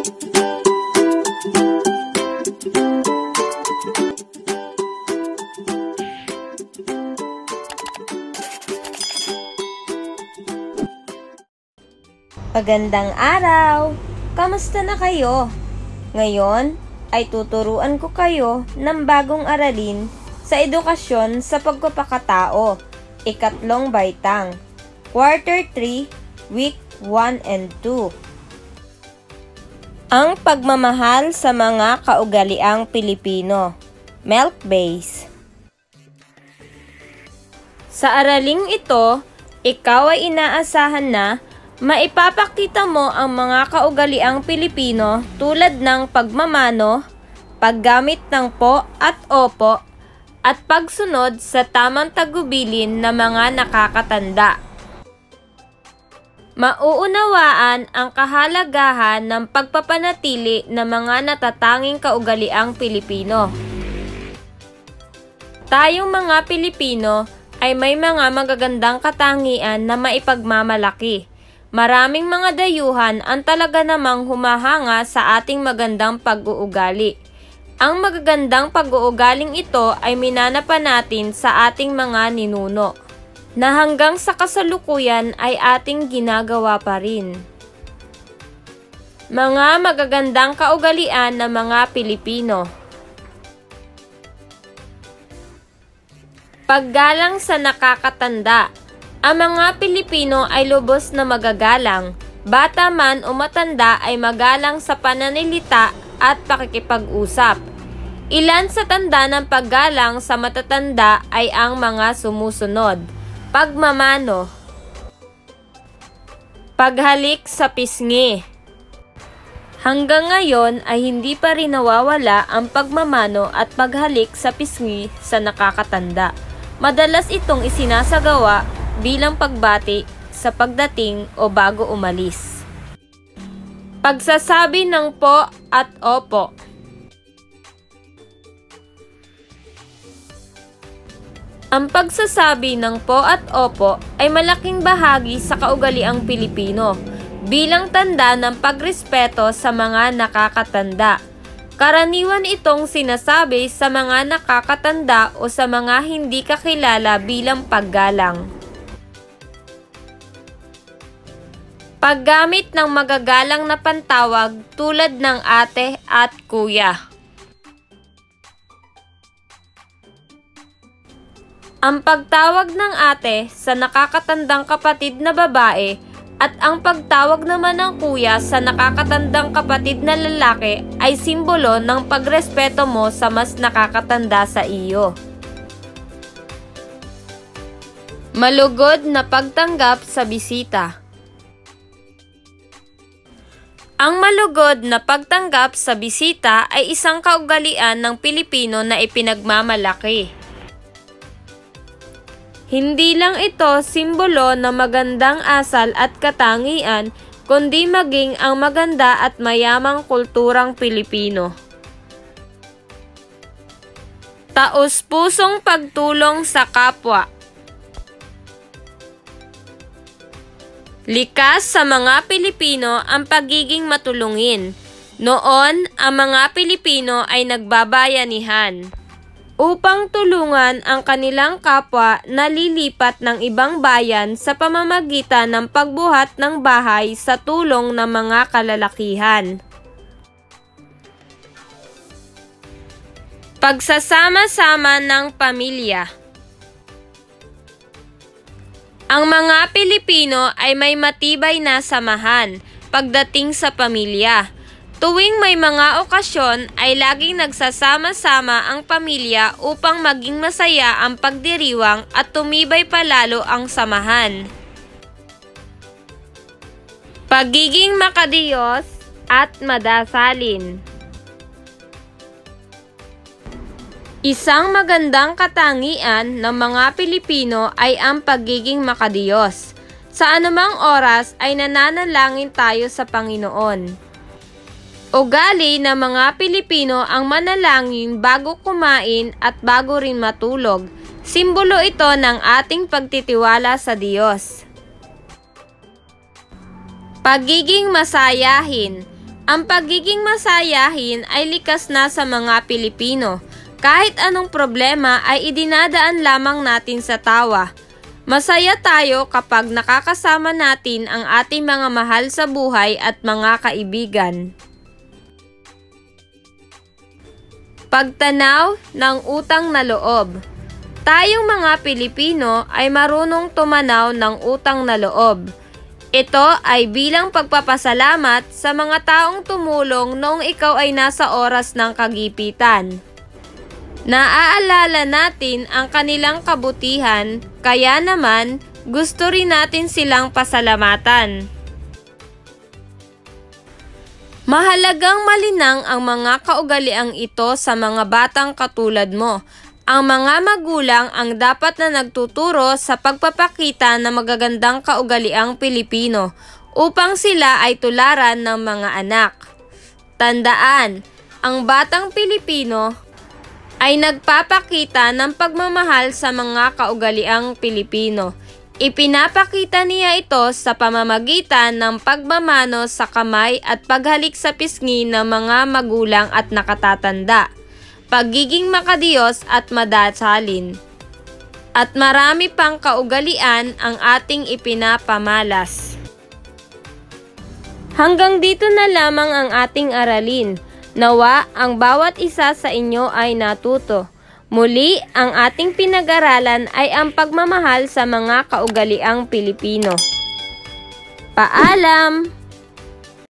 Magandang araw! Kamusta na kayo? Ngayon ay tuturuan ko kayo ng bagong aralin sa edukasyon sa pagpapakatao, ikatlong baitang, Quarter 3, Week 1 and 2. Ang pagmamahal sa mga kaugaliang Pilipino, Milk Base. Sa araling ito, ikaw ay inaasahan na maipapakita mo ang mga kaugaliang Pilipino tulad ng pagmamano, paggamit ng po at opo, at pagsunod sa tamang tagubilin ng mga nakakatanda. Mauunawaan ang kahalagahan ng pagpapanatili ng mga natatanging kaugaliang Pilipino. Tayong mga Pilipino ay may mga magagandang katangian na maipagmamalaki. Maraming mga dayuhan ang talaga namang humahanga sa ating magandang pag-uugali. Ang magagandang pag-uugaling ito ay minanapan natin sa ating mga ninuno, na hanggang sa kasalukuyan ay ating ginagawa pa rin. Mga magagandang kaugalian ng mga Pilipino. Paggalang sa nakakatanda. Ang mga Pilipino ay lubos na magagalang, bata man o matanda ay magalang sa pananalita at pakikipag-usap. Ilan sa tanda ng paggalang sa matatanda ay ang mga sumusunod: pagmamano, paghalik sa pisngi. Hanggang ngayon ay hindi pa rin nawawala ang pagmamano at paghalik sa pisngi sa nakakatanda. Madalas itong isinasagawa bilang pagbati sa pagdating o bago umalis. Pagsasabi ng po at opo. Ang pagsasabi ng po at opo ay malaking bahagi sa kaugaliang Pilipino bilang tanda ng pagrespeto sa mga nakakatanda. Karaniwan itong sinasabi sa mga nakakatanda o sa mga hindi kakilala bilang paggalang. Paggamit ng magagalang na pantawag tulad ng ate at kuya. Ang pagtawag ng ate sa nakakatandang kapatid na babae at ang pagtawag naman ng kuya sa nakakatandang kapatid na lalaki ay simbolo ng pagrespeto mo sa mas nakakatanda sa iyo. Malugod na pagtanggap sa bisita. Ang malugod na pagtanggap sa bisita ay isang kaugalian ng Pilipino na ipinagmamalaki. Hindi lang ito simbolo ng magandang asal at katangian, kundi maging ang maganda at mayamang kulturang Pilipino. Taos-pusong pagtulong sa kapwa. Likas sa mga Pilipino ang pagiging matulungin. Noon, ang mga Pilipino ay nagbabayanihan upang tulungan ang kanilang kapwa na lilipat ng ibang bayan sa pamamagitan ng pagbuhat ng bahay sa tulong ng mga kalalakihan. Pagsasama-sama ng pamilya. Ang mga Pilipino ay may matibay na samahan pagdating sa pamilya. Tuwing may mga okasyon ay laging nagsasama-sama ang pamilya upang maging masaya ang pagdiriwang at tumibay palalo ang samahan. Pagiging makadiyos at madasalin. Isang magandang katangian ng mga Pilipino ay ang pagiging makadiyos. Sa anumang oras ay nananalangin tayo sa Panginoon. Ugali ng mga Pilipino ang manalangin bago kumain at bago rin matulog. Simbolo ito ng ating pagtitiwala sa Diyos. Pagiging masayahin. Ang pagiging masayahin ay likas na sa mga Pilipino. Kahit anong problema ay idinadaan lamang natin sa tawa. Masaya tayo kapag nakakasama natin ang ating mga mahal sa buhay at mga kaibigan. Pagtanaw ng utang na loob. Tayong mga Pilipino ay marunong tumanaw ng utang na loob. Ito ay bilang pagpapasalamat sa mga taong tumulong noong ikaw ay nasa oras ng kagipitan. Naaalala natin ang kanilang kabutihan, kaya naman gusto rin natin silang pasalamatan. Mahalagang malinang ang mga kaugaliang ito sa mga batang katulad mo. Ang mga magulang ang dapat na nagtuturo sa pagpapakita ng magagandang kaugaliang Pilipino upang sila ay tularan ng mga anak. Tandaan, ang batang Pilipino ay nagpapakita ng pagmamahal sa mga kaugaliang Pilipino. Ipinapakita niya ito sa pamamagitan ng pagmamano sa kamay at paghalik sa pisngi ng mga magulang at nakatatanda, pagiging makadiyos at madasalin. At marami pang kaugalian ang ating ipinapamalas. Hanggang dito na lamang ang ating aralin. Nawa ang bawat isa sa inyo ay natuto. Muli, ang ating pinag-aralan ay ang pagmamahal sa mga kaugaliang Pilipino. Paalam!